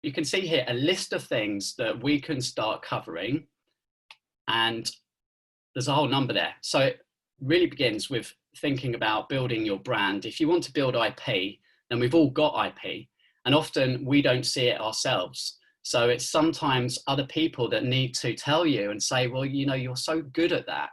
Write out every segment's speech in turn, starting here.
you can see here a list of things that we can start covering, and there's a whole number there. So it really begins with thinking about building your brand. If you want to build IP, then we've all got IP, and often we don't see it ourselves. So it's sometimes other people that need to tell you and say, well, you know, you're so good at that.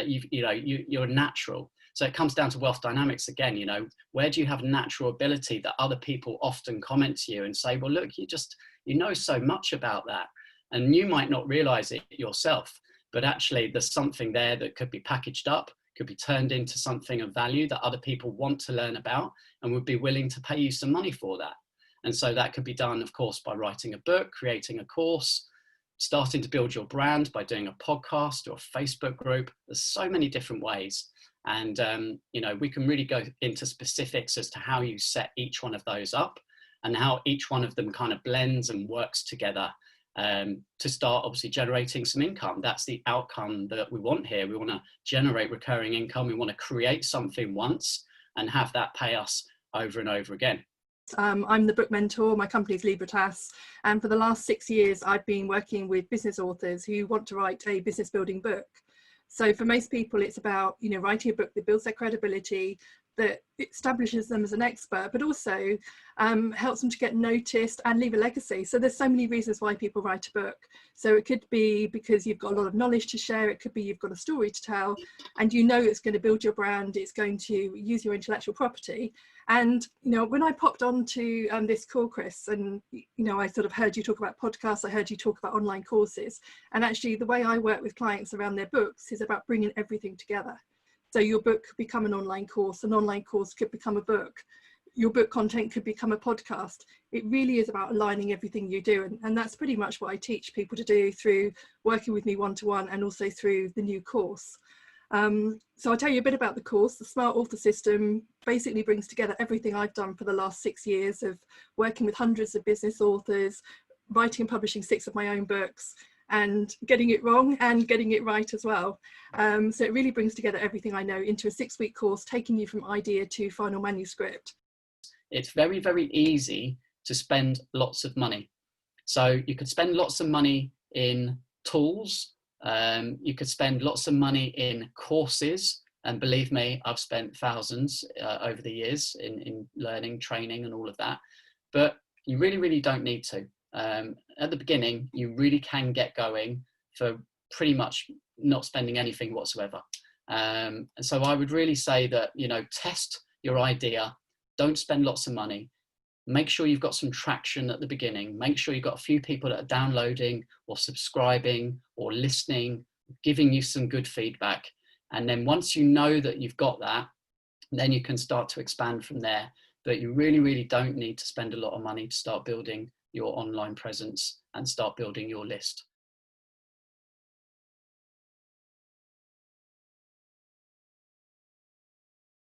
You're natural. So it comes down to wealth dynamics again. You know, where do you have natural ability that other people often comment to you and say, well, look, you know so much about that, and you might not realize it yourself, but actually there's something there that could be packaged up, could be turned into something of value that other people want to learn about and would be willing to pay you some money for that. And so that could be done, of course, by writing a book, creating a course, starting to build your brand by doing a podcast or a Facebook group. There's so many different ways. And, you know, we can really go into specifics as to how you set each one of those up and how each one of them kind of blends and works together to start obviously generating some income. That's the outcome that we want here. We want to generate recurring income. We want to create something once and have that pay us over and over again. I'm the book mentor. My company is Libertas, and for the last 6 years I've been working with business authors who want to write a business building book. So for most people it's about, you know, writing a book that builds their credibility, that establishes them as an expert, but also helps them to get noticed and leave a legacy. So there's so many reasons why people write a book. So it could be because you've got a lot of knowledge to share. It could be you've got a story to tell, and you know it's going to build your brand. It's going to use your intellectual property. And, you know, when I popped onto this call, Chris, and, you know, I sort of heard you talk about podcasts, I heard you talk about online courses. And actually the way I work with clients around their books is about bringing everything together. So your book could become an online course could become a book, your book content could become a podcast. It really is about aligning everything you do. And that's pretty much what I teach people to do through working with me one-to-one and also through the new course. So I'll tell you a bit about the course. The Smart Author System basically brings together everything I've done for the last 6 years of working with hundreds of business authors, writing and publishing 6 of my own books, and getting it wrong and getting it right as well. So it really brings together everything I know into a 6-week course, taking you from idea to final manuscript. It's very, very easy to spend lots of money. So you could spend lots of money in tools. You could spend lots of money in courses. And believe me, I've spent thousands over the years in learning, training and all of that. But you really, really don't need to. At the beginning, you really can get going for pretty much not spending anything whatsoever. And so I would really say that, you know, test your idea, don't spend lots of money, make sure you've got some traction at the beginning, make sure you've got a few people that are downloading or subscribing or listening, giving you some good feedback. And then once you know that you've got that, then you can start to expand from there. But you really, really don't need to spend a lot of money to start building your online presence and start building your list.